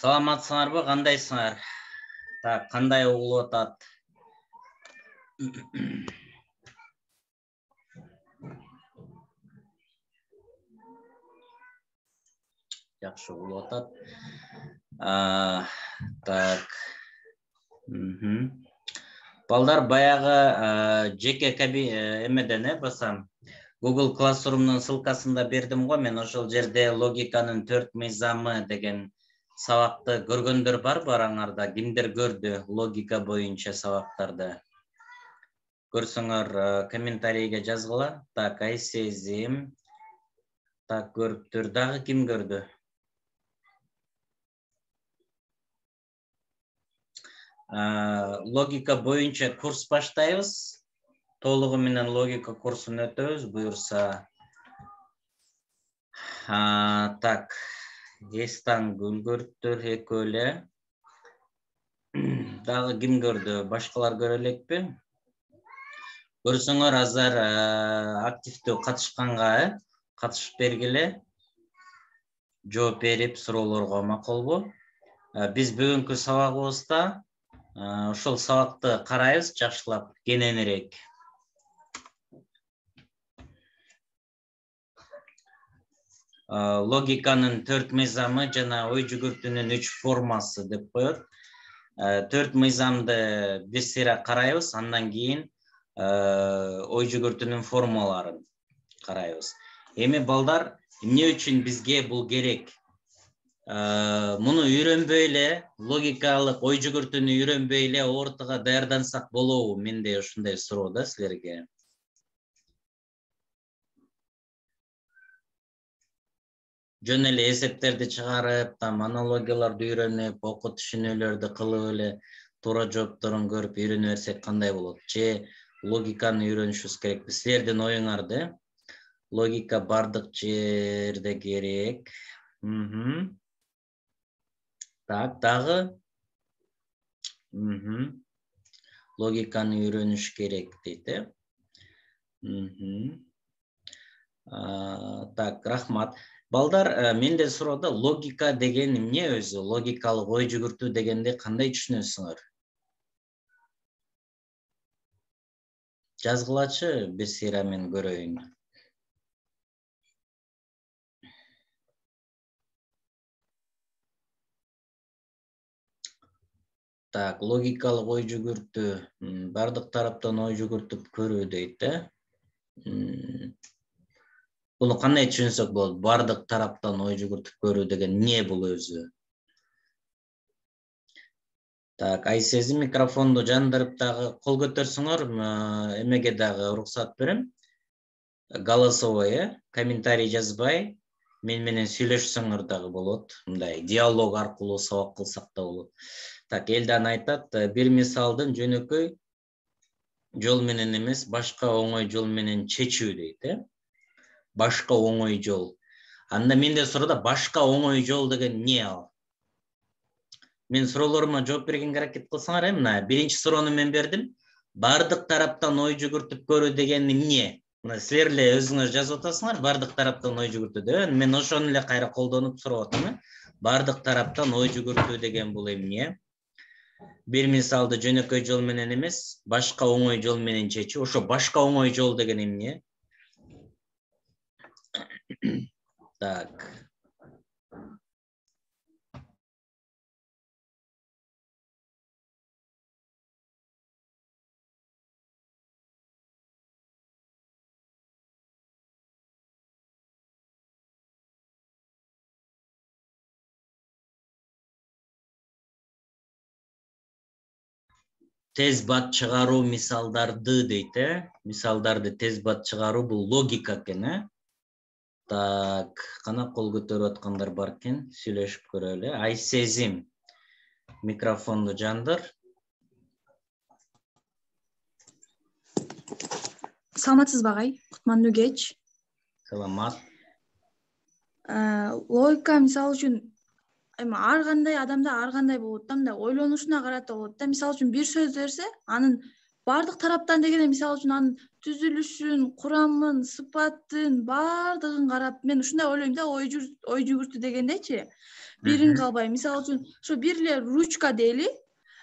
Саламатсыңарбы, кандайсыңар? Так, кандай угулуп атат? Жакшы угулуп атат. Так. Балдар баягы жеке эмеден басам. Google Classroom'нун ссылкасында бердим го, мен ошол жерде логиканын 4 мыйзамы деген сабакты көргөндөр бар бараңарда, кимдер көрдү логика боюнча сабактарды? Көрсөңөр комментарийге жазгыла. Так, Айсезим. Так, көрүптүр. Дагы ким көрдү? Логика боюнча курс баштайбыз. Толугу менен логика курсун өтөбүз, буюрса. Так, Эстан көрүптүр, экөө эле. Дагы ким көрдү? Башкалар көрө элекпи? Көрсөңөр азыр активдүү катышканга, катышып бергиле. Жооп берип суроолорго макулбу? Биз бүгүнкү сабагыбызда ошол сабакты карайбыз жакшылап, кененирээк. Логиканын 4 мыйзамы жана ой жүгүртүүнүн 3 формасы деп коет. 4 мыйзамды биз сыйра карайбыз, андан кийин ой жүгүртүүнүн формаларын карайбыз. Эми балдар, эмне үчүн бизге бул керек? Муну үйрөнбөй эле, логикалык ой жүгүртүүнү үйрөнбөй эле ортого даярдансак болобу? Менде ушундай суроо да силерге. Жөн эле эсептерди чыгарып, монологияларды үйрөнүп, окут түшүнүүлөрдү кылып эле туура жоопторун көрүп үйрөнө берсек кандай болот? Же логиканы үйрөнүшүбүз керекпи? Силердин оюңарды. Логика бардык жерде керек. Так, дагы. Логиканы үйрөнүш керек дейт, Так, рахмат. Балдар, менде суроодо логика деген эмне өзү? Логикалык ой жүгүртүү дегенди кандай түшүнөсүңөр? Жазгылачы, биз сыйра мен көрөйүн. Так, логикалык ой жүгүртүү, бардык тараптан ой жүгүртүп көрүү дейт, Буну кандай түшүнсөк болот? Бардык тараптан ой жүгүртүп көрүү деген эмне бул өзү? Так, Айсезим, микрофонду жандырып дагы кол көтөрсөңөр, эмеге дагы уруксат берем. Голосовой, комментарий жазбай, мен менен сүйлөшсөңөр дагы болот. Мындай диалог аркылуу сабак кылсак да болот. Так, Элдан айтат, бир мисалдын жөнөкөй жол менен эмес, башка оңой жол менен чечүү дейт, Башка оңой жол. Анда менде суроодо башка оңой жол деген эмне ал? Мен суроолорума жооп бергенге аракет кылсаңар, мына биринчи суроону мен бердим. Бардык тараптан ой жүгүртүп көрүү деген эмне? Мына силер эле өзүңөр жазып атасыңар, бардык тараптан ой жүгүртүү деп. Мен ошону эле кайра колдонуп сурап атам. Бардык тараптан ой жүгүртүү деген бул эмне? Бир мисалды жөнөкөй жол менен эмес, башка оңой жол менен чечүү. Ошо башка оңой жол деген эмне? Так. Тез бат чыгаруу мисалдарды дейт, Мисалдарды тез бат чыгаруу бул логика экен, Так, кана кол көтөрүп аткандар бар экен, сүйлөшүп көрөлү. Айсезим, микрофонду жандыр. Саламатсызбы агай? Кутмандуу кеч. Саламат. Логика мисалы үчүн ар кандай адамда ар кандай болот да, ойлонушуна карата болот да. Мисалы үчүн бир сөз берсе, анын бардык тараптан дегенде мисалы үчүн анын түзүлүшүн, курамын, сыпатын бардыгын карап, мен ушундай ойлойм да, ой жүгүртүү дегендечи. Бирин калбай, мисалы үчүн ошо бир эле ручка дейли,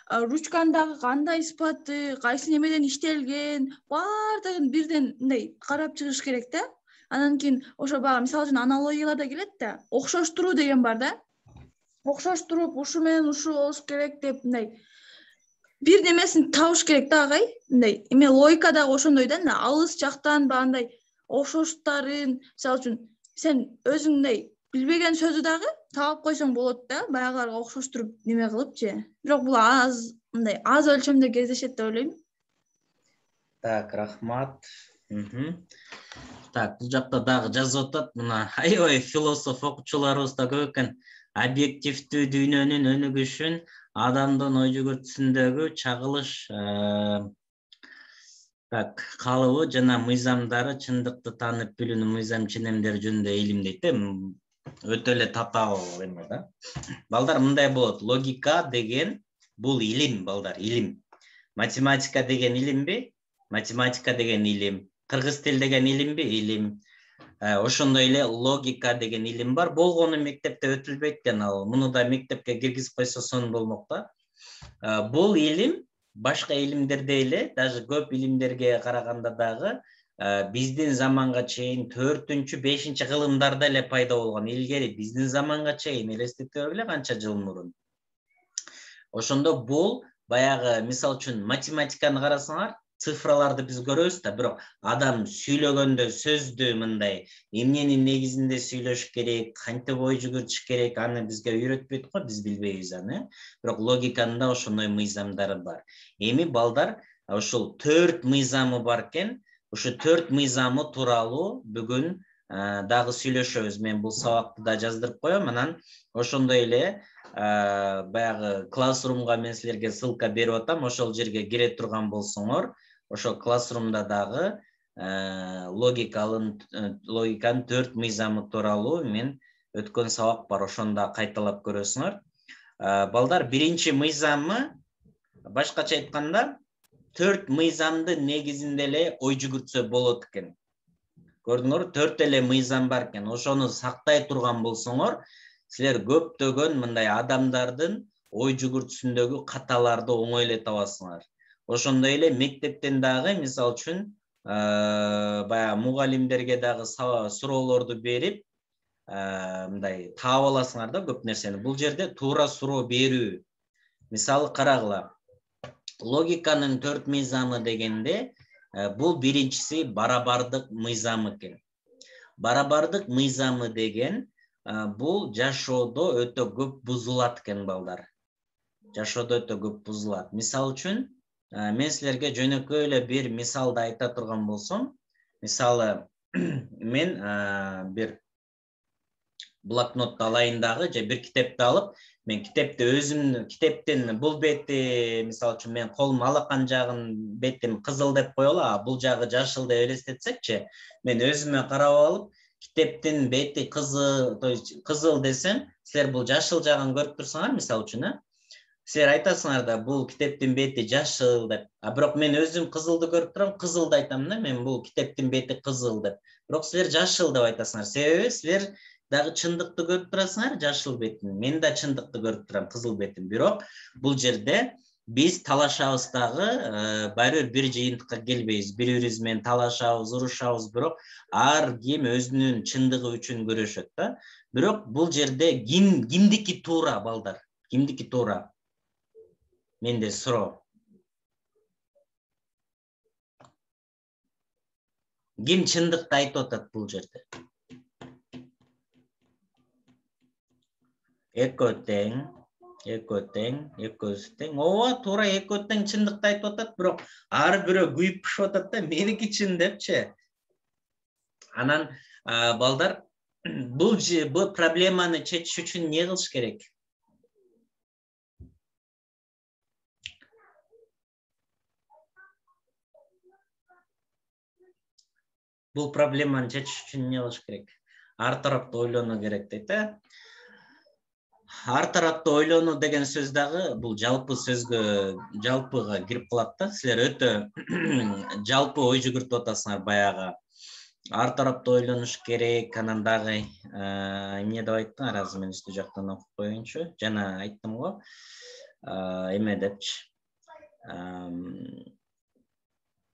ручканын дагы кандай сыпаты, кайсы немеден иштелген, бардыгын бирден мындай карап чыгыш керек да. Анан кийин ошо баягы мисалы үчүн аналогияларда келет да, окшоштуруу деген бар да. Окшоштуруп, ушу менен ушу болуш керек деп мындай бир немесин табыш керек да агай. Мындай эме логика дагы ошондой да, алыс жактан баягындай окшоштуктарын, мисалы үчүн сен өзүңдөй билбеген сөздү дагы таап койсоң болот да, баягыларга окшоштуруп неме кылыпчы. Бирок бул мындай аз өлчөмдө кездешет деп ойлойм. Так, рахмат. Так, бул жакта дагы жазып атат, мына аябай философ окуучуларыбыз да көп экен. Объективдүү дүйнөнүн өнүгүшүн адамдын ой жүгүртүүсүндөгү чагылыш калыбы жана мыйзамдары чындыкты таанып билүүнүн мыйзам ченемдери жөнүндө илим дейт да. Өтө эле татаал эме да. Балдар, мындай болот. Логика деген бул илим, балдар, илим. Математика деген илимби? Математика деген илим. Кыргыз тил деген илимби? Илим. Ошондой эле логика деген илим бар. Болгону мектепте өтүлбөйт экен ал. Муну да мектепке киргизип койсо сон болмок да. Бул илим башка илимдерде эле, даже көп илимдерге караганда дагы биздин заманга чейин 4-5 кылымдарда эле пайда болгон. Илгери биздин заманга чейин элестете бергиле канча жыл мурун. Ошондо бул баягы мисал үчүн математиканы карасаңар, цифраларды биз көрөбүз да, бирок адам сүйлөгөндө сөздү мындай эмненин негизинде сүйлөш керек, кантип ой жүгүртүш керек, аны бизге үйрөтпөйт го, биз билбейбиз аны. Бирок логиканын да ошондой мыйзамдары бар. Эми балдар, ошол 4 мыйзамы бар экен. Ошо 4 мыйзамы тууралуу бүгүн дагы сүйлөшөбүз. Мен бул сабакты да жаздырып коем. Анан ошондой эле баягы классрумга мен силерге ссылка берип атам. Ошол жерге кире турган болсоңор, ошо классрумда дагы логиканын 4 мыйзамы тууралуу мен өткөн сабак бар. Ошондо кайталап көрөсүңөр. Балдар, биринчи мыйзамы, башкача айтканда, 4 мыйзамдын негизинде эле ой жүгүртсө болот экен. Көрдүңөр, 4 эле мыйзам бар экен. Ошону сактай турган болсоңор, силер көптөгөн мындай адамдардын ой жүгүртүүсүндөгү каталарды оңой эле табасыңар. Ошондой эле мектептен дагы мисал үчүн баягы мугалимдерге дагы суроолорду берип, мындай таап аласыңар да көп нерсени. Бул жерде туура суроо берүү. Мисалы карагыла. Логиканын 4 мыйзамы дегенде, бул биринчиси барабардык мыйзамы экен. Барабардык мыйзамы деген бул жашоодо өтө көп бузулат экен, балдар. Жашоодо өтө көп бузулат. Мисал үчүн, мен силерге жөнөкөй эле бир мисалды айта турган болсом, мисалы мен бир блокнотты алайын дагы, же бир китепти алып, мен китептин бул бети, мисалы үчүн мен колум алакан жагын бетин кызыл деп коелу, бул жагы жашыл деп элестетсекчи, мен өзүмө карап алып, китептин бети кызыл десем, силер бул жашыл жагын көрүп турсаңар, мисалы үчүн, силер айтасыңар да, бул китептин бети жашыл деп. Бирок мен өзүм кызылды көрүп турам, кызылды айтам да, мен бул китептин бети кызыл деп. Бирок силер жашыл деп айтасыңар. Себеби силер дагы чындыкты көрүп турасыңар, жашыл бетин. Мен да чындыкты көрүп турам, кызыл бетин. Бирок бул жерде биз талашабыз дагы, баары бир жыйынтыкка келбейбиз. Бири-бирибиз менен талашабыз, урушабыз, бирок ар ким өзүнүн чындыгы үчүн күрөшөт да. Бирок бул жерде кимдики туура, балдар? Кимдики туура? Менде суроо. Ким чындыкты айтып атат бул жерде? Экөө тең, экөөсү тең. Ооба, туура, экөө тең чындыкты айтып атат, бирок ар бирөө күйүп пышып атат да, меники чын депчи. Анан балдар, бул проблеманы чечиш үчүн эмне кылыш керек? Бул проблеманы чечиш үчүн эмне кылыш керек? Ар тараптуу ойлонуу керек дейт, ар тараптуу ойлонуу деген сөз дагы бул жалпы сөзгө жалпыга кирип калат да. Силер өтө жалпы ой жүгүртүп атасыңар баягы. Ар тараптуу ойлонуш керек, анан дагы эмне деп айттың, аразы мен үстү жактан окуп коеюнчу. Жана айттым го. Эме депчи.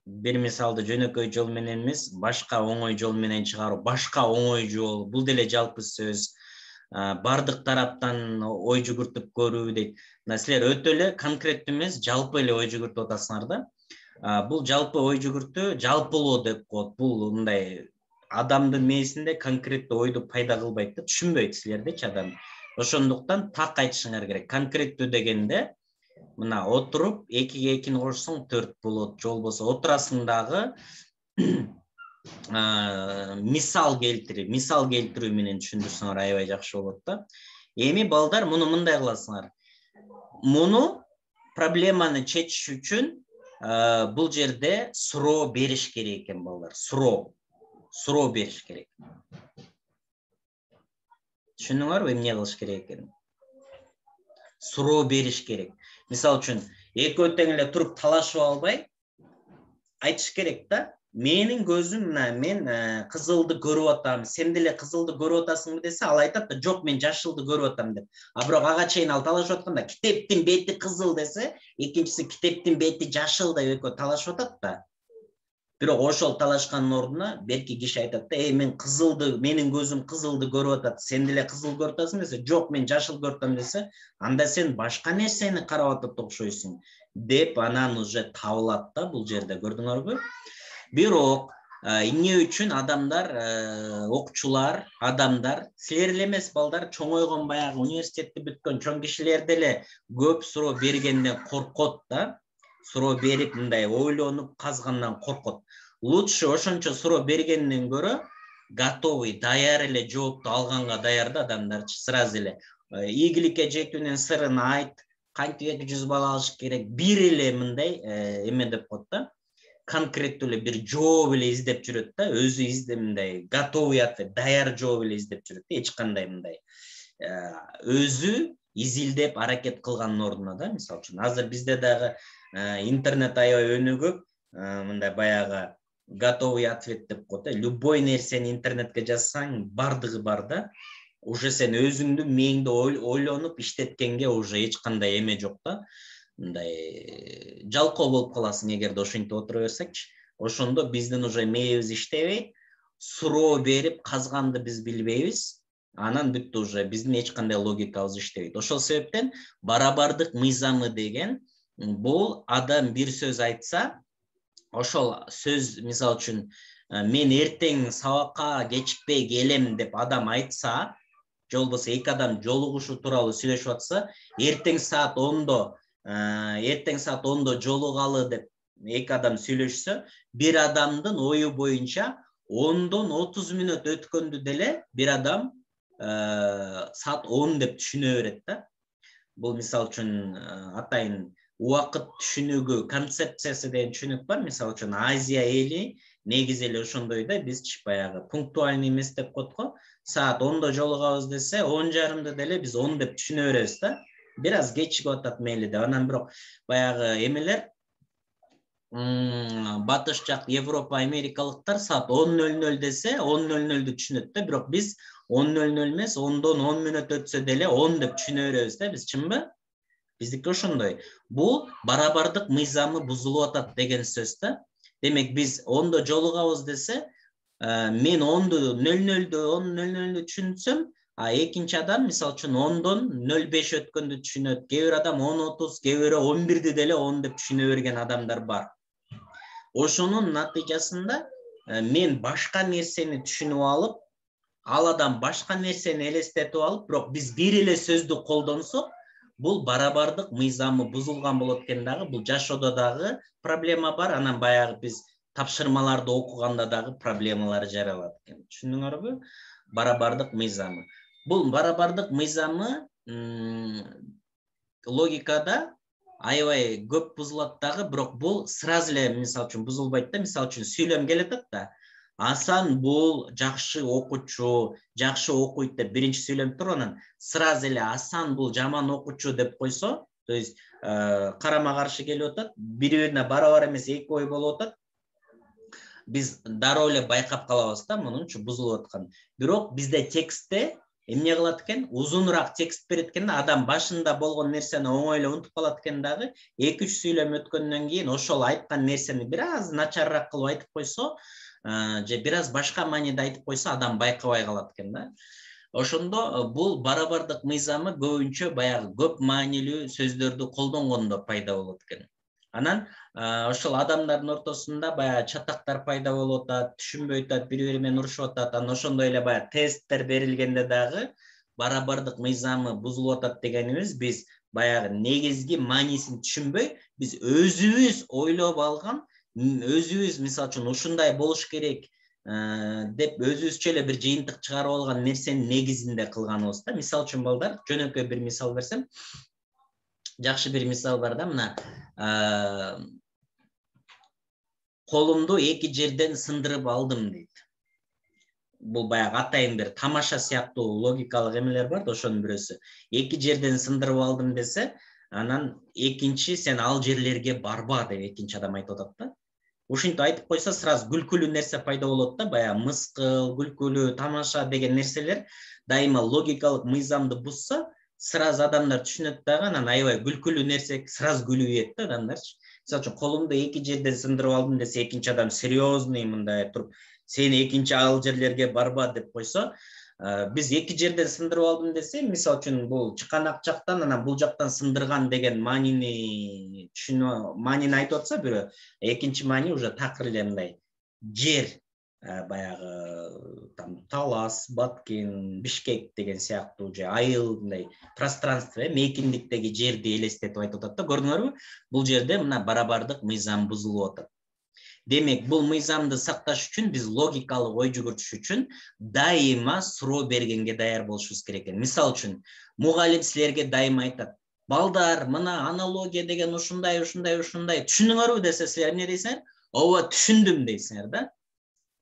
Бир мисалды жөнөкөй жол менен эмес, башка оңой жол менен чыгаруу, башка оңой жол, бул деле жалпы сөз. Бардык тараптан ой жүгүртүп көрүү дейт. Силер өтө эле конкреттүү эмес, жалпы эле ой жүгүртүп атасыңар да. Бул жалпы ой жүгүртүү жалпылоо деп коет. Бул мындай адамдын мээсинде конкреттүү ойду пайда кылбайт да, түшүнбөйт силердечи адам. Ошондуктан так айтышыңар керек. Конкреттүү дегенде мына отуруп 2-ге 2-ни кошсоң 4 болот. Жол болсо отурасың дагы мисал келтирүү менен түшүндүрсөңөр аябай жакшы болот да. Эми балдар муну мындай кыласыңар. Муну проблеманы чечиш үчүн бул жерде суроо бериш керек экен балдар. Суроо бериш керек. Түшүндүңөрбү эмне кылыш керек экенин? Суроо бериш керек. Мисал үчүн экөө тең эле туруп талашып албай айтыш керек да. Менин көзүм, мен кызылды көрүп атам, сен деле кызылды көрүп атасыңбы десе, ал айтат да, жок, мен жашылды көрүп атам деп. Бирок ага чейин ал талашып атканда, китептин бети кызыл десе, экинчиси китептин бети жашыл деп экөө талашып атат да. Бирок ошол талашкандын ордуна берки киши айтат да, мен кызылды, менин көзүм кызылды көрүп атат, сен деле кызыл көрүп атасың десе, жок, мен жашыл көрүп атам десе, анда сен башка нерсени карап атат окшойсуң деп анан уже табылат да бул жерде, көрдүңөрбү? Бирок эмне үчүн адамдар, окуучулар, адамдар, силер эле эмес балдар, чоңойгон баягы университетти бүткөн чоң кишилер деле көп суроо бергенден коркот да. Суроо берип мындай ойлонуп казгандан коркот. Лучше ошончо суроо бергенден көрө готовый, даяр эле жоопту алганга даяр да адамдарчы, сразу эле. Ийгиликке жетүүнүн сырын айт, кантип 200 балл алыш керек, бир эле мындай эме деп коет да. Конкреттүү эле бир жооп эле издеп жүрөт да, өзү издеп мындай готовый атып, даяр жооп эле издеп жүрөт да, эч кандай мындай өзү изилдеп аракет кылгандын ордуна да. Мисалы үчүн азыр бизде дагы интернет аябай өнүгүп, мындай баягы готовый ответ деп коет да. Любой нерсени интернетке жазсаң, бардыгы бар да. Уже сен өзүңдү мээңде ойлонуп иштеткенге уже эч кандай эме жок да. Мындай жалкоо болуп каласың эгерде ошентип отура берсекчи. Ошондо биздин уже мээбиз иштебейт, суроо берип казганды биз билбейбиз. Анан бүттү, уже биздин эч кандай логикабыз иштебейт. Ошол себептен барабардык мыйзамы деген бул адам бир сөз айтса, ошол сөз, мисалы үчүн, мен эртең сабакка кечикпей келем деп адам айтса, же болбосо эки адам жолугушуу тууралуу сүйлөшүп атса, эртең саат 10-до жолугалы деп эки адам сүйлөшсө, бир адамдын ою боюнча 10-дон 30 мүнөт өткөндү деле бир адам саат 10 деп түшүнө берет да. Бул мисалы үчүн атайын убакыт түшүнүгү концепциясы деген түшүнүк бар. Мисалы үчүн Азия эли негизи эле ошондой да, биз баягы пунктуальный эмес деп коет го. Саат 10-до жолугабыз десе, 10:30 деле биз 10 деп түшүнө беребиз да. Бир аз кечигип атат мейли деп. Анан бирок баягы эмелер батыш жак Европа, америкалыктар саат 10:00 десе 10:00 түшүнөт да, бирок биз 10:00 эмес, 10-дон 10 мүнөт өтсө деле 10 деп түшүнө беребиз да, биз, чынбы? Биздики ошондой. Бул барабардык мыйзамы бузулуп атат деген сөз да. Демек биз 10-до жолугабыз десе, мен 10:00 түшүнсөм, экинчи адам мисалы үчүн 10-дон 05 өткөндү түшүнөт. Кээ бир адам 10:30, кээ бирөө 11-ди деле 10 деп түшүнө берген адамдар бар. Ошонун натыйжасында мен башка нерсени түшүнүп алып, ал адам башка нерсени элестетип алып, бирок биз бир эле сөздү колдонсок, бул барабардык мыйзамы бузулган болот экен дагы. Бул жашоодо дагы проблема бар, анан баягы биз тапшырмаларды окуганда дагы проблемалар жаралат экен. Түшүндүңөрбү? Барабардык мыйзамы. Бул барабардык мыйзамы логикада аябай көп бузулат дагы, бирок бул сразу эле мисалы үчүн бузулбайт да. Мисалы үчүн сүйлөм келатат да. Асан бул жакшы окуучу, жакшы окуйт деп биринчи сүйлөп туруп, анан сразу эле Асан бул жаман окуучу деп койсо, то есть карама каршы келип атат, бири-бирине барабар эмес эки ой болуп атат. Биз дароо эле байкап калабыз да, мунунчу бузулуп аткан. Бирок бизде текстте эмне кылат экен? Узунураак текст берет экен, адам башында болгон нерсени оңой эле унутуп калат экен дагы, 2-3 сүйлөм өткөндөн кийин ошол айткан нерсени бир аз начарыраак кылып айтып койсо, же бир аз башка мааниде айтып койсо, адам байкабай калат экен да. Ошондо бул барабардык мыйзамы көбүнчө баягы көп маанилүү сөздөрдү колдонгондо пайда болот экен. Анан ошол адамдардын ортосунда баягы чатактар пайда болуп атат, түшүнбөй атат, бири-бири менен урушуп атат. Анан ошондой эле баягы тесттер берилгенде дагы барабардык мыйзамы бузулуп атат дегенибиз, биз баягы негизги маанисин түшүнбөй, биз өзүбүз ойлоп алган, өзүбүз мисалы үчүн ушундай болуш керек деп өзүбүзчө эле бир жыйынтык чыгарып алган нерсенин негизинде кылганыбыз да. Мисалы үчүн балдар, жөнөкөй бир мисал берсем, жакшы бир мисал бар да, мына колумду эки жерден сындырып алдым дейт. Бул баягы атайын бир тамаша сыяктуу логикалык эмелер бар да, ошонун бирөөсү. Эки жерден сындырып алдым десе, анан экинчи сен ал жерлерге барба деп экинчи адам айтып атат да. Ушинтип айтып койсо, сразу күлкүлүү нерсе пайда болот да, баягы мыскыл, күлкүлүү, тамаша деген нерселер дайыма логикалык мыйзамды бузса, сразу адамдар түшүнөт дагы, анан аябай күлкүлүү нерсе сразу күлүп ийет да адамдарчы. Мисалы үчүн колумду эки жерден сындырып алдым десе, экинчи адам серьезный мындай туруп, сен экинчи ал жерлерге барба деп койсо, биз эки жерден сындырып алдым десе, мисалы үчүн бул чыканак жактан, анан бул жактан сындырган деген маанини түшүнүп, маанини айтып атса бирөө, экинчи маани уже такыр эле мындай жер, баягы там Талас, Баткен, Бишкек деген сыяктуу же айыл, мындай пространство, мейкиндиктеги жерди элестетип айтып атат да. Көрдүңөрбү? Бул жерде мына барабардык мыйзам бузулуп атат. Демек, бул мыйзамды сакташ үчүн биз логикалык ой жүгүртүш үчүн дайыма суроо бергенге даяр болушубуз керек экен. Мисалы үчүн, мугалим силерге дайыма айтат: "Балдар, мына аналогия деген ушундай, ушундай, ушундай. Түшүндүңөрбү?" десе, силер эмне дейсиңер? "Ооба, түшүндүм" дейсиңер да.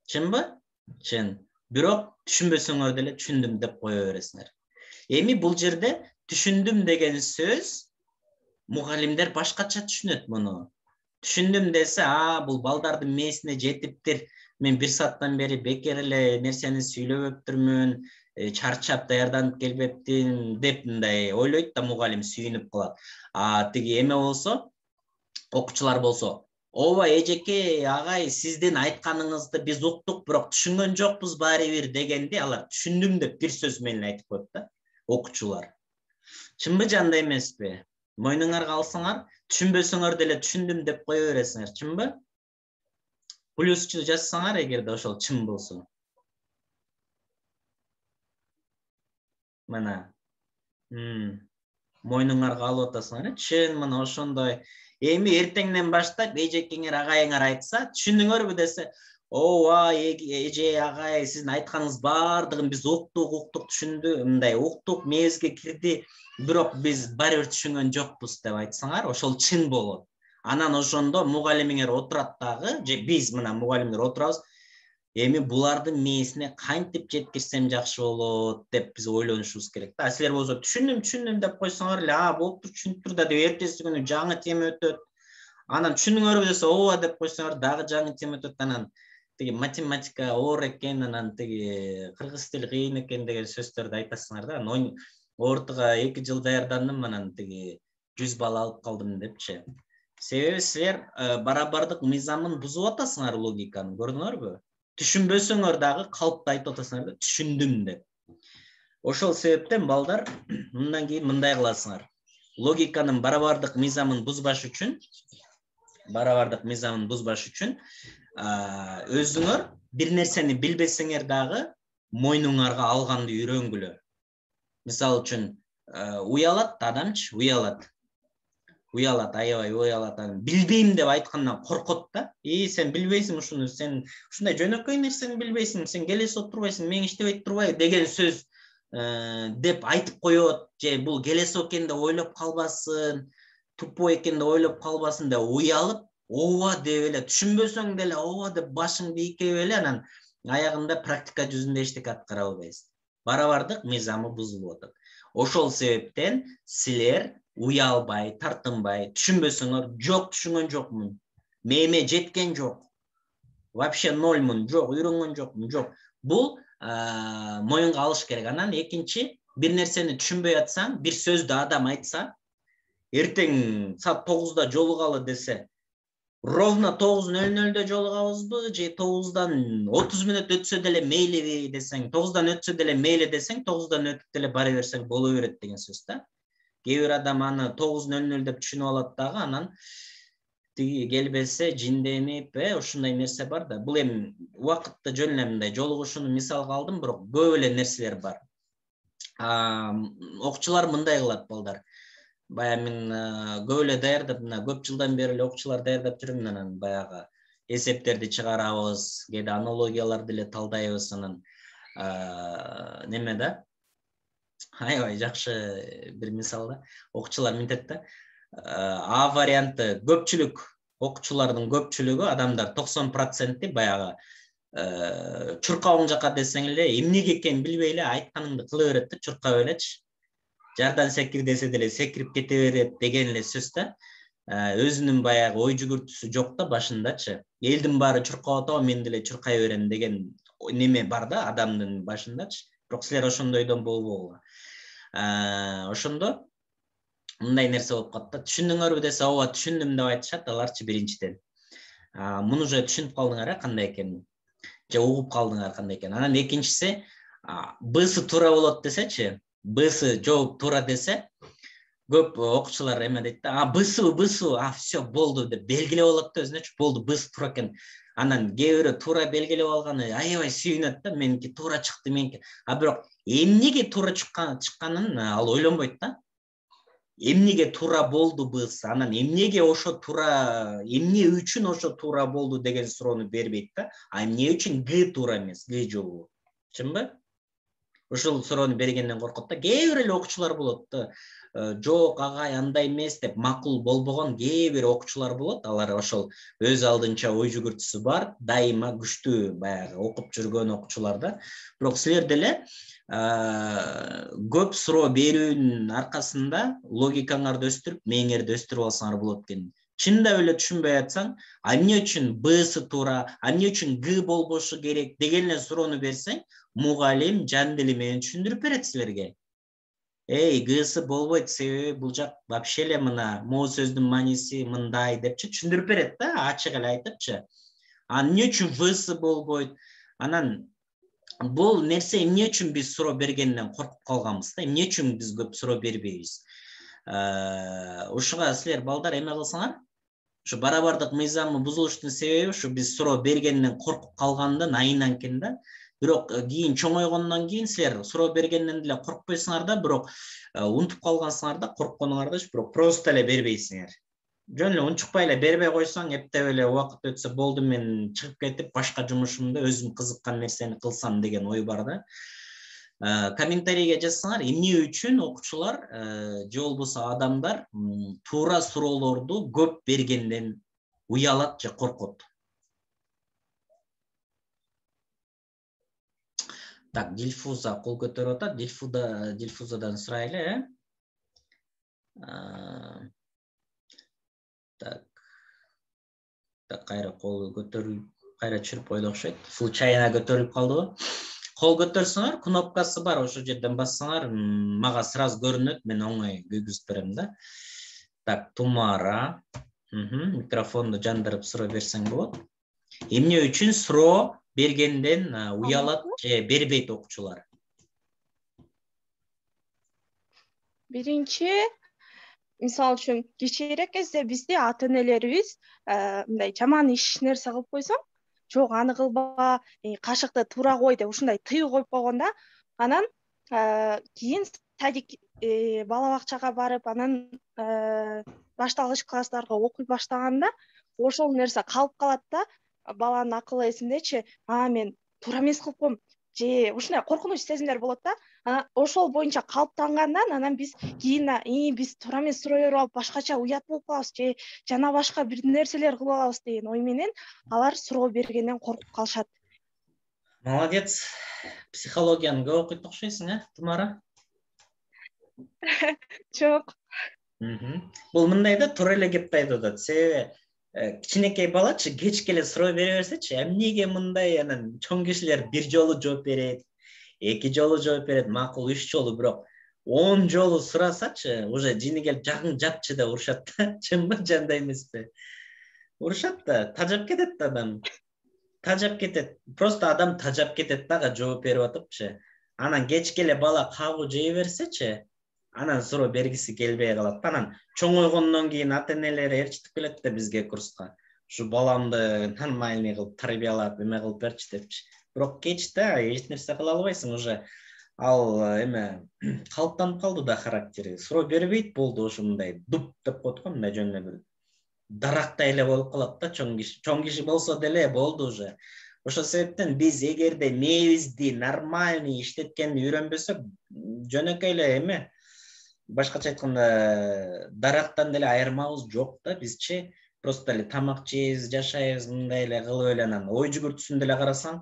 Чынбы? Чын. Бирок түшүнбөсөңөр деле түшүндүм деп кое бересиңер. Эми бул жерде түшүндүм деген сөз мугалимдер башкача түшүнөт муну. Түшүндүм десе, бул балдардын мээсине жетиптир. Мен бир сааттан бери бекер эле нерсени сүйлөп өптүрмүн, чарчап даярданып келбептин деп мындай ойлойт да мугалим, сүйүнүп калат. Тиги эме болсо, окуучулар болсо: "Ооба эжеке, агай, сиздин айтканыңызды биз уктук, бирок түшүнгөн жокпуз баары бир" дегенди алар түшүндүм деп бир сөз менен айтып коет да, окуучулар. Чынбы, жанда эмеспи? Мойнуңарга алсаңар, түшүнбөсөңөр деле түшүндүм деп кое бересиңер, чынбы? Плюсчу жазсаңар эгерде ошол чын болсо. Мына. Мойнуңарга алып атасыңар, чын, мына ошондой. Эми эртеңден баштап эжекеңер, агайыңар айтса, түшүндүңөрбү десе, "Ооба, эже, агай, сиздин айтканыңыз бардыгын биз уктук, түшүндү, мындай уктук, мээбизге кирди, бирок биз баары бир түшүнгөн жокпуз" деп айтсаңар, ошол чын болот. Анан ошондо мугалимиңер отурат дагы, же биз мына мугалимдер отурабыз, эми булардын мээсине кантип жеткирсем жакшы болот деп биз ойлонушубуз керек да. Силер болсо түшүндүм деп койсоңор эле, болуптур, түшүнүптүр да деп эртеси күнү жаңы тема өтөт. Анан түшүндүңөрбү десе, ооба деп койсоңор дагы жаңы тема өтөт. Анан тиги математика оор экен, анан тиги кыргыз тили кыйын экен деген сөздөрдү айтасыңар да. Анан ортого 2 жыл даярдандым, анан тиги 100 балл алып калдым депчи. Себеби силер барабардык мыйзамын бузуп атасыңар, логиканы, көрдүңөрбү? Түшүнбөсөңөр дагы калыпты айтып атасыңар да, түшүндүм деп. Ошол себептен балдар, мындан кийин мындай кыласыңар. Логиканын барабардык мыйзамын бузбаш үчүн, өзүңөр бир нерсени билбесеңер дагы мойнуңарга алганды үйрөнгүлө. Мисалы үчүн, уялат адамчы, уялат, аябай уялат. Билбейм деп айткандан коркот да. Сен билбейсиң ушуну, сен ушундай жөнөкөй нерсени билбейсиң, сен келесип отурбайсың, мең иштебей турбайбы деген сөз деп айтып коет, же бул келесип экен деп ойлоп калбасын, тупой экен деп ойлоп калбасын деп уялып, ооба деп эле түшүнбөсөң деле ооба деп башың бийкеп эле анан аягында практика жүзүндө эчтеке аткара албайсың. Барабардык мыйзамы бузулуп атат. Ошол себептен силер уялбай, тартынбай, түшүнбөсөңөр, жок түшүнгөн жокмун, мээме жеткен жок, вообще нольмун, жок, үйрөнгөн жокмун, жок. Бул моюнга алыш керек. Анан экинчи, бир нерсени түшүнбөй атсаң, бир сөздү адам айтса, эртең саат 9-да жолугалы десе, ровно 9:00-дө жолугабызбы же 9-дан 30 мүнөт өтсө деле мейлиби десең, 9-дан өтсө деле мейли десең, 9-дан өтүп деле бара берсең боло берет деген сөз да. Кээ бир адам аны 9:00 деп түшүнүп алат дагы, анан тиги келбесе жинденип, ушундай нерсе бар да. Бул эми убакытта жөн эле мындай жолугушууну мисалга алдым, бирок көп эле нерселер бар. Окуучулар мындай кылат балдар. Бая мен көп эле даярдап, мына көп жылдан бери эле окуучулар даярдап жүрмүн, анан баягы эсептерди чыгарабыз, кээде аналогияларды эле талдайбыз, анан неме да. Аябай жакшы бир мисал да. Окуучулар мынтет да. А варианты көпчүлүк окуучулардын көпчүлүгү адамдар 90% баягы чуркабың жака десең эле эмнеге экенин билбей эле айтканыңды кыла берет да, чуркап элечи. Жардан секир десе деле секирип кете берет деген эле сөз да. Өзүнүн баягы ой жүгүртүүсү жок да башындачы. Элдин баары чуркап атабы, мен деле чуркай берем деген неме бар да адамдын башындачы. Бирок силер ошондойдон болбогула. Ошондо мындай нерсе болуп калат да. Түшүндүңөрбү десе, ооба түшүндүм деп айтышат аларчы биринчиден. Муну уже түшүнүп калдыңар кандай экенин, же угуп калдыңар кандай экенин. Анан экинчиси, бысы туура болот десечи, бысы жооп туура десе, көп окуучулар эме дейт да, бысы, все болду деп белгилеп алат да өзүнөчү, болду, бысы туура экен. Анан кээ бирөө туура белгилеп алганы аябай сүйүнөт да, меники туура чыкты, меники. Бирок эмнеге туура чыкканын ал ойлонбойт да. Эмнеге туура болду бысы, анан эмнеге ошо туура, эмне үчүн ошо туура болду деген суроону бербейт да. Эмне үчүн Г туура эмес, Г жолу. Чынбы? Ошол суроону бергенден коркот да. Кээ бир эле окуучулар болот да. Жок, агай андай эмес деп макул болбогон кээ бир окуучулар болот. Алар ошол өз алдынча ой жүгүртүүсү бар, дайыма күчтүү баягы окуп жүргөн окуучулар да. Бирок силер деле көп суроо берүүнүн аркасында логикаңарды өстүрүп, мээңерди өстүрүп алсаңар болот экен. Чындап эле түшүнбөй атсаң, эмне үчүн Б'сы туура, эмне үчүн Г болбошу керек деген эле суроону берсең, мугалим жан дили менен түшүндүрүп берет силерге. Г'сы болбойт, себеби бул жак вообще эле мына могу сөздүн мааниси мындай депчи түшүндүрүп берет да, ачык эле айтыпчы. Эмне үчүн В'сы болбойт? Анан бул нерсе эмне үчүн биз суроо бергенден коркуп калганбыз да, эмне үчүн биз көп суроо бербейбиз? Ушуга силер балдар эме кылсаңар, ушу барабардык мыйзамы бузулуштун себеби ушу биз суроо бергенден коркуп калгандан айынан экен да. Бирок кийин чоңойгондон кийин силер суроо бергенден деле коркпойсуңар да, бирок унутуп калгансыңар да, коркконуңарды, бирок просто эле бербейсиңер. Жөн эле унчукпай эле бербей койсоң, эптеп эле убакыт өтсө болду, мен чыгып кетип башка жумушумду өзүм кызыккан нерсени кылсам деген ой бар да. Комментарийге жазсаңар, эмне үчүн окуучулар же болбосо адамдар туура суроолорду көп бергенден уялат же коркот. Так, Дилфуза кол көтөрүп атат. Дилфузадан сурайлы, Так, кайра кол көтөрүлүп, кайра чүрүп койду окшойт. Случайно көтөрүлүп калдыбы? Кол көтөрсөңөр, кнопкасы бар, ошол жерден бассаңар, мага сразу көрүнөт, мен оңой күйгүзүп берем да. Так, Тумара. Микрофонду жандырып суроо берсең болот. Эмне үчүн суроо бергенден уялат же бербейт окуучулар? Биринчи, мисалы үчүн кичирээк кезде бизде ата-энелерибиз мындай жаман иш нерсе кылып койсоң, жок аны кылба, кашыкты туура кой деп ушундай тыюу коюп койгон да. Анан кийин садик, бала бакчага барып, анан башталгыч класстарга окуй баштаганда ошол нерсе калып калат да. Баланын акыл эсиндечи, мен туура эмес кылып койм, же ушундай коркунуч сезимдер болот да. ошол боюнча калыптангандан анан биз кийин биз туура эмес суроо берип алып башкача уят болуп калабыз же жана башка бир нерселер кылып алабыз деген ой менен алар суроо бергенден коркуп калышат. Молодец. Психологияны көп окуйт окшойсуң, Тамара? Жок. Бул мындай да, туура эле кепти айтып атат. Себеби кичинекей балачы кеч келе суроо бере берсечи, эмнеге мындай, анан чоң кишилер бир жолу жооп берет, 2 жолу жооп берет, макул 3 жолу, бирок 10 жолу сурасачы, уже жини келип жагың жатчы деп урушат да. Чынбы, жандай эмеспи? Урушат да, тажап кетет да адам. Тажап кетет. Просто адам тажап кетет дагы жооп берип атыпчы. Анан кеч келе бала кабыл жей берсечи, анан суроо бергиси келбей калат. Анан чоңойгондон кийин ата-энелер ээрчитип келет да бизге курска. Ушу баламды нормальный кылып тарбиялап, эме кылып берчи депчи. Бирок кеч да, эч нерсе кыла албайсың уже. Ал эме калыптанып калды да характери. Суроо бербейт болду ушундай дуп деп коет го, мындай жөн эле бир дарактай эле болуп калат да, чоң киши болсо деле болду уже. Ошол себептен биз эгерде мээбизди нормальный иштеткенди үйрөнбөсөк, жөнөкөй эле эме, башкача айтканда, дарактан деле айырмабыз жок да, бизчи просто эле тамак жейбиз, жашайбыз, мындай эле кылып эле, анан ой жүгүртүүсүн деле карасаң,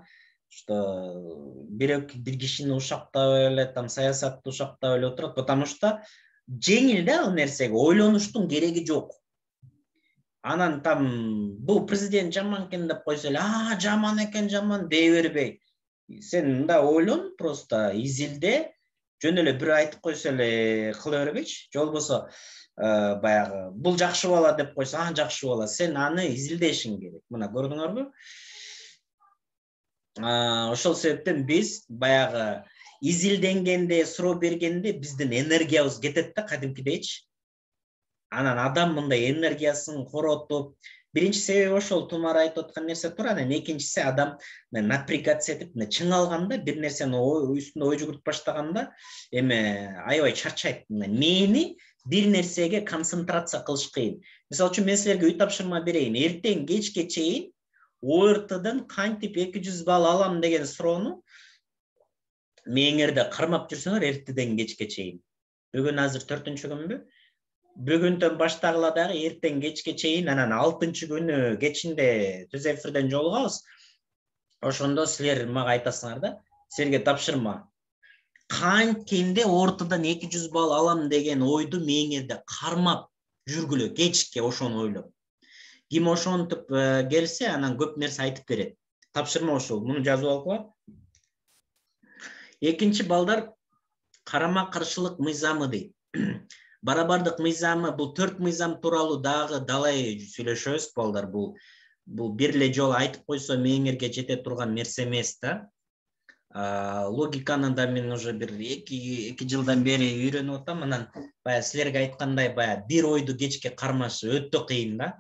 что бир кишини ушактап эле, там саясатты ушактап эле отурат, потому что жеңил да ал нерсеге ойлонуштун кереги жок. Анан там бул президент жаман экен деп койсо эле, жаман экен, жаман дей бербей. Сен мындай ойлон, просто изилде, жөн эле бир айтып койсо эле кыла бербейчи. Же болбосо баягы бул жакшы бала деп койсо, жакшы бала. Сен аны изилдешиң керек. Мына көрдүңөрбү? Ошол себептен биз баягы изилденгенде, суроо бергенде биздин энергиябыз кетет да кадимкидейчи. Анан адам мындай энергиясын коротуп, биринчи себеби ошол Тумара айтып аткан нерсе туура, анан экинчиси адам напрягаться этип, чыңалганда, бир нерсени үстүндө ой жүгүртүп баштаганда, эме аябай чарчайт. Мени бир нерсеге концентрация кылыш кыйын. Мисалы үчүн мен силерге үй тапшырма берейин. Эртең кечке чейин ОРТдан кантип 200 балл алам деген суроону мээңерде кармап жүрсөңөр эртеден кечке чейин. Бүгүн азыр 4-күнбү? Бүгүндөн баштагыла дагы эртең кечке чейин, анан 6-күнү кечинде түз эфирден жолугабыз. Ошондо силер мага айтасыңар да, силерге тапшырма. Канткенде ортадан 200 балл алам деген ойду мээңерде кармап жүргүлө кечке ошону ойлоп. Ким ошентип келсе, анан көп нерсе айтып берет. Тапшырма ошол, муну жазып алгыла. Экинчи балдар карама каршылык мыйзамы дейт. Барабардык мыйзамы, бул 4 мыйзам тууралуу дагы далай сүйлөшөбүз балдар. Бул бир эле жолу айтып койсо мээңерге жете турган нерсе эмес да. Логиканы да мен уже бир 2 жылдан бери үйрөнүп атам. Анан баягы силерге айткандай, баягы бир ойду кечке кармаш өтө кыйын да.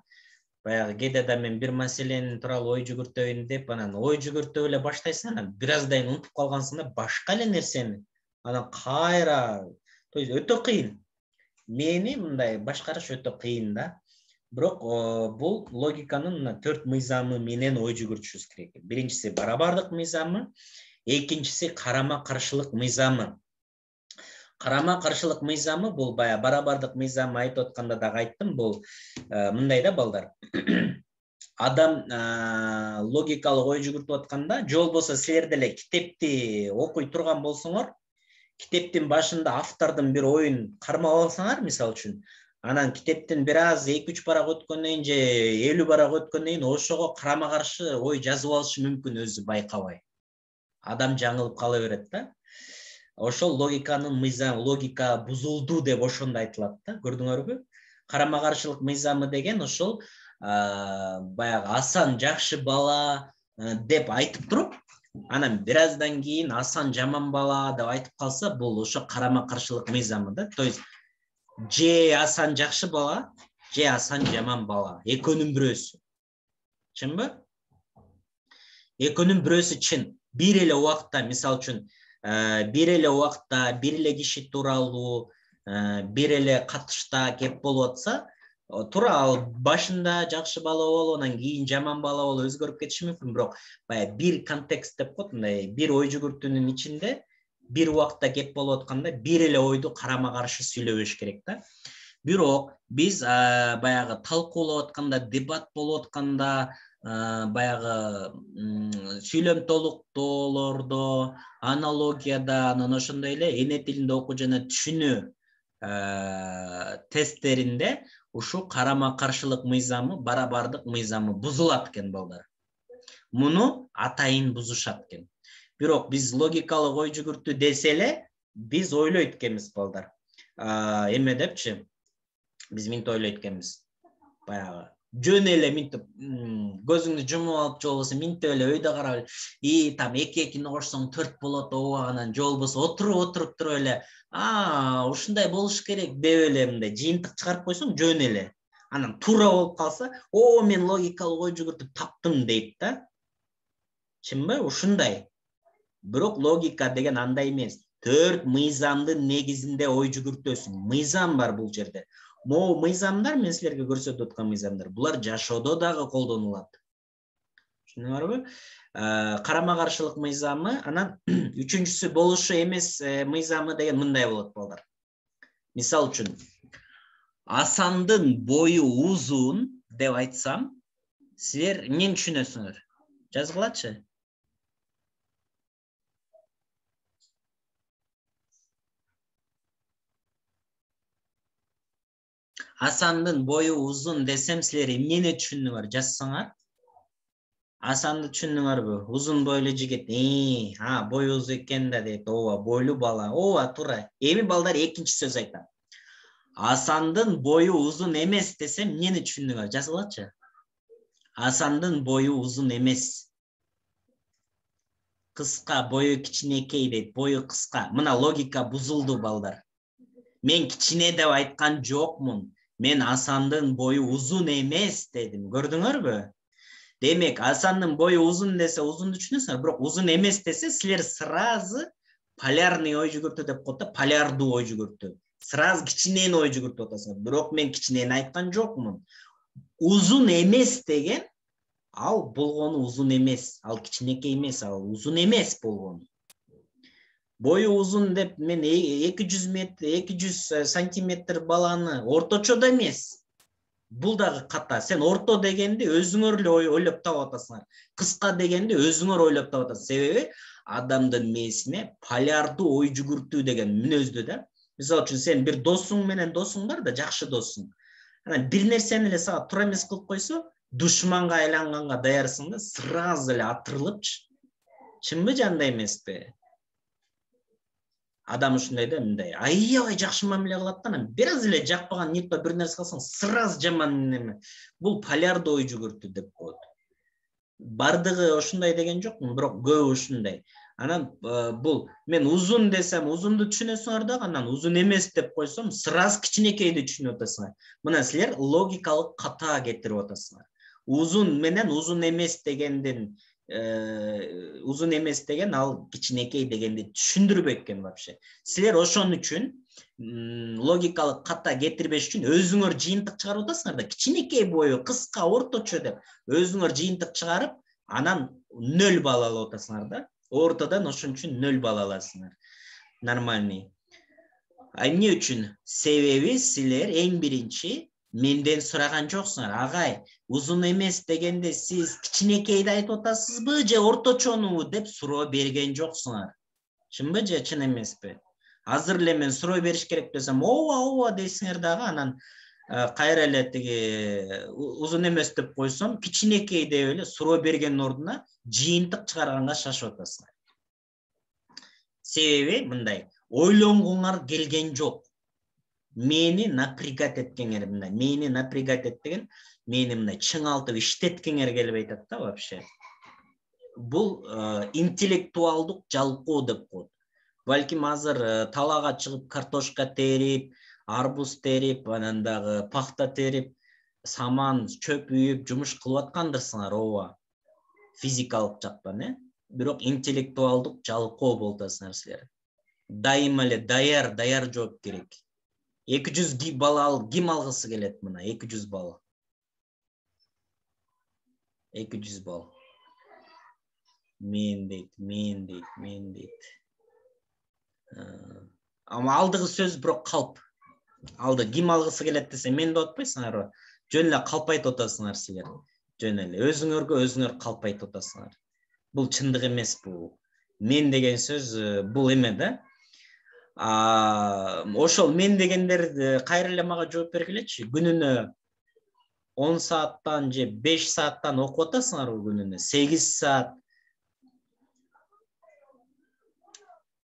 Баягы кээде да мен бир маселени тууралуу ой жүгүртөйүн деп, анан ой жүгүртүп эле баштайсың, анан бир аздан унутуп калгансың да, башка эле нерсени. Анан кайра, то есть өтө кыйын. Мени мындай башкарыш өтө кыйын да. Бирок бул логиканын 4 мыйзамы менен ой жүгүртүшүбүз керек. Биринчиси барабардык мыйзамы, экинчиси карама каршылык мыйзамы. Карама каршылык мыйзамы бул баягы барабардык мыйзамы айтып атканда дагы айттым, бул мындай да балдар. Адам логикалык ой жүгүртүп атканда, же болбосо силер деле китепти окуй турган болсоңор, китептин башында автордун бир оюн кармап алсаңар, мисалы үчүн, анан китептин бир аз 2-3 барак өткөндөн же 50 барак өткөндөн ошого карама каршы ой жазып алышы мүмкүн өзү байкабай. Адам жаңылып кала берет да. Ошол логиканын мыйзамы, логика бузулду деп ошондо айтылат да, көрдүңөрбү? Карама каршылык мыйзамы деген ошол баягы Асан жакшы бала деп айтып туруп, анан бир аздан кийин Асан жаман бала деп айтып калса, бул ошо карама каршылык мыйзамы да. То есть же Асан жакшы бала, же Асан жаман бала. Экөөнүн бирөөсү. Чынбы? Экөөнүн бирөөсү чын. Бир эле убакта, мисалы үчүн, бир эле убакта, бир эле киши тууралуу, бир эле катышта кеп болуп атса, туура ал башында жакшы бала болуп, анан кийин жаман бала болуп өзгөрүп кетиши мүмкүн, бирок баягы бир контекст деп коет, мындай бир ой жүгүртүүнүн ичинде bir убакытта кеп болуп атканда бир эле ойду карама каршы сүйлөбөш керек да. Бирок биз баягы талкуулап атканда, дебат болуп атканда, баягы сүйлөм толуктоолордо, аналогияда, анан ошондой эле эне тилинде окуу жана түшүнүү тесттеринде ушул карама каршылык мыйзамы, барабардык мыйзамы бузулат экен балдар. Муну атайын бузушат экен. Бирок биз логикалык ой жүгүртүү десе эле биз ойлойт экенбиз балдар. Эме депчи, биз минтип ойлойт экенбиз. Баягы жөн эле минтип көзүңдү жумуп алып же болбосо минтип эле өйдө карап, там 2-2 кошсоң 4 болот, анан же болбосо отуруп туруп эле, ушундай болуш керек деп эле мындай жыйынтык чыгарып койсоң жөн эле. Анан туура болуп калса, мен логикалык ой жүгүртүп таптым дейт да. Чынбы? Ушундай. Бирок логика деген андай эмес. 4 мыйзамдын негизинде ой жүгүртөсүң. Мыйзам бар бул жерде. Могу мыйзамдар, мен силерге көрсөтүп аткан мыйзамдар, булар жашоодо дагы колдонулат. Түшүнүңөрбү? Карама каршылык мыйзамы, анан үчүнчүсү болушу эмес мыйзамы деген мындай болот балдар. Мисал үчүн, Асандын бою узун деп айтсам, силер эмнени түшүнөсүңөр? Жазгылачы. Асандын бою узун десем, силер эмнени түшүндүңөр? Жазсаңар. Асанды түшүндүңөрбү? Узун бойлуу жигит. Бою узун экен да дейт. Бойлуу бала. Туура. Эми балдар экинчи сөз айтам. Асандын бою узун эмес десем, эмнени түшүндүңөр? Жазгылачы. Асандын бою узун эмес. Кыска, бою кичинекей дейт. Бою кыска. Мына логика бузулду балдар. Мен кичине деп айткан жокмун. Мен Асандын бою узун эмес дедим. Көрдүңөрбү? Демек, Асандын бою узун десе, узунду түшүнөсүңөр, бирок узун эмес десе, силер сразу полярный ой жүгүртүү деп коет да, полярдуу ой жүгүртүү. Сразу кичинени ой жүгүртүп атасыңар. Бирок мен кичинени айткан жокмун. Узун эмес деген, ал болгону узун эмес, ал кичинекей эмес, ал узун эмес болгону. Бою узун деп мен 200 сантиметр баланы орточодо эмес. Бул дагы ката. Сен орто дегенди өзүңөр эле ойлоп таап атасыңар. Кыска дегенди өзүңөр ойлоп таап атасыңар. Себеби адамдын мээсине полярдуу ой жүгүртүү деген мүнөздүү да. Мисалы үчүн сен бир досуң менен досуң бар да, жакшы досуң. Анан бир нерсени эле сага туура эмес кылып койсо, душманга айланганга даярсың да, сразу эле атырылыпчы. Чынбы же андай эмеспи? Адам ушундай да, мындай аябай жакшы мамиле кылат да, бир аз эле жакпаган никто бир нерсе кылсаң, сразу жаман неме. Бул полярдуу ой жүгүртүү деп коет. Бардыгы ошундай деген жокмун, бирок көбү ушундай. Анан бул мен узун десем, узунду түшүнөсүңөр дагы, анан узун эмес деп койсом, сразу кичинекейди түшүнүп атасыңар. Мына силер логикалык ката кетирип атасыңар. Узун менен узун эмес дегендин узун эмес деген ал кичинекей дегенди түшүндүрбөйт экен вообще. Силер ошон үчүн логикалык ката кетирбеш үчүн өзүңөр жыйынтык чыгарып атасыңар да, кичинекей бою, кыска, орточо деп өзүңөр жыйынтык чыгарып, анан 0 балл алып атасыңар да. Ортодон ошон үчүн 0 балл аласыңар. Нормальный. Эмне үчүн? Себеби силер эң биринчи менден сураган жоксуңар. Агай, узун эмес дегенде сиз кичинекейди айтып атасызбы же орточонубу деп суроо берген жоксуңар. Чынбы же чын эмеспи? Азыр эле мен суроо бериш керек десем, ооба дейсиңер дагы, анан кайра эле тиги узун эмес деп койсом, кичинекей деп эле суроо берген ордуна жыйынтык чыгарганга шашып атасыңар. Себеби мындай, ойлонгоңар келген жок. Мени напрягать эткеңер мындай. Мени напрягать эткен, мени мындай чыңалтып иштеткеңер келбей атат да вообще. Бул интеллектуалдык жалкоо деп коет. Балким азыр талаага чыгып картошка терип, арбуз терип, анан дагы пахта терип, саман, чөп үйүп, жумуш кылып аткандырсыңар, ооба. Физикалык жактан, бирок интеллектуалдык жалкоо болуп атасыңар силер. Дайыма эле даяр жооп керек. 200 балл ким алгысы келет мына, 200 балл. 200 балл. Мен дейт. Ama алдығы сөз бирок калп. Алды ким алгысы келет десе мен деп атпайсыңарбы? Жөн эле калп айтып атасыңар силер. Жөн эле өзүңөр калп айтып атасыңар. Бул чындык эмес бул. Мен деген сөз бул эме да. Ошол мен дегендер кайра эле мага жооп бергилечи. Күнүнө 10 сааттан же 5 сааттан окуп атасыңарбы күнүнө? 8 саат.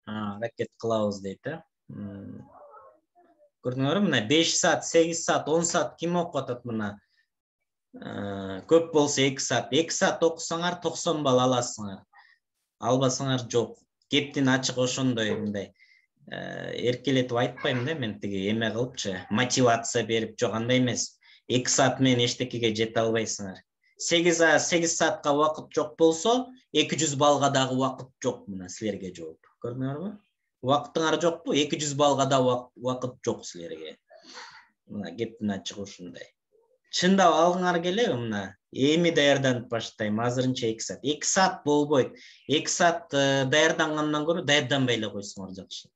Ракет кылабыз дейт, Көрдүңөрбү? Мына 5 саат, 8 саат, 10 саат ким окуп атат мына? Көп болсо 2 саат. 2 саат окусаңар 90 балл аласыңар. Албасаңар жок. Кептин ачык ошондой мындай эркелетип айтпайм да, мен тиги эме кылыпчы, мотивация берип, жок андай эмес. 2 саат менен эчтекеге жете албайсыңар. 8 саатка убакыт жок болсо, 200 балга дагы убакыт жок мына силерге жооп. Көрдүңөрбү? Убакытыңар жокпу? 200 балга да убакыт жок силерге. Мына кептин ачыгы ушундай. Чындап алгыңар келеби мына? Эми даярданып баштайм. Азырынча 2 саат. 2 саат болбойт. 2 саат даярдангандан көрө даярданбай эле койсоңор жакшы.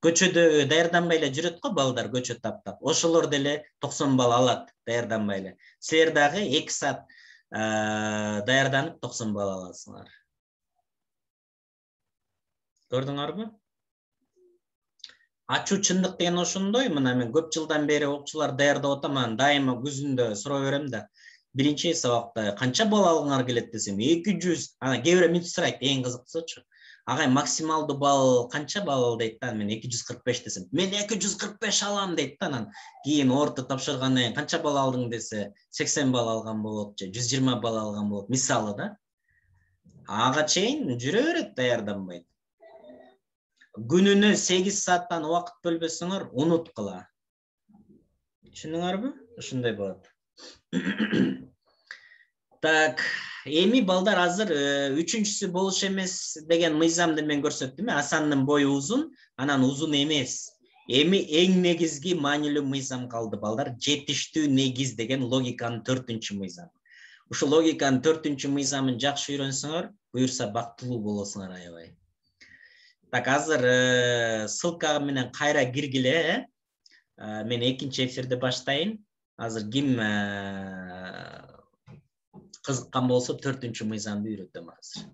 Көчөдө даярданбай эле жүрөт го балдар, көчө таптап. Ошолор деле 90 балл алат даярданбай эле. Силер дагы 2 саат даярданып 90 балл аласыңар. Көрдүңөрбү? Ачуу чындык деген ошондой. Мына мен көп жылдан бери окуучулар даярдап атам, дайыма күзүндө суроо берем да. Биринчи сабакта канча балл алгыңар келет десем, 200. Ана кээ бирөө мынтип сурайт, эң кызыкчысычы. Агай максималдуу балл канча балл дейт да, мен 245 десем. Мен 245 алам дейт да, анан кийин орто тапшыргандан кийин канча балл алдың десе, 80 балл алган болот же 120 балл алган болот, мисалы да. Ага чейин жүрө берет даярданбай. Күнүнө 8 сааттан убакыт бөлбөсөңөр, унуткула. Түшүндүңөрбү? Ушундай болот. Так, эми балдар азыр үчүнчүсү болуш эмес деген мыйзамды мен көрсөттүм. Асандын бою узун, анан узун эмес. Эми эң негизги маанилүү мыйзам калды балдар. Жетиштүү негиз деген логиканын 4-чү мыйзамы. Ушул логиканын 4-чү мыйзамын жакшы үйрөнсөңөр, буюрса бактылуу болосуңар аябай. Так, азыр ссылка менен кайра киргиле. Мен экинчи эфирди баштайын. Азыр ким кызыккан болсо 4-чү мыйзамды үйрөтөм азыр.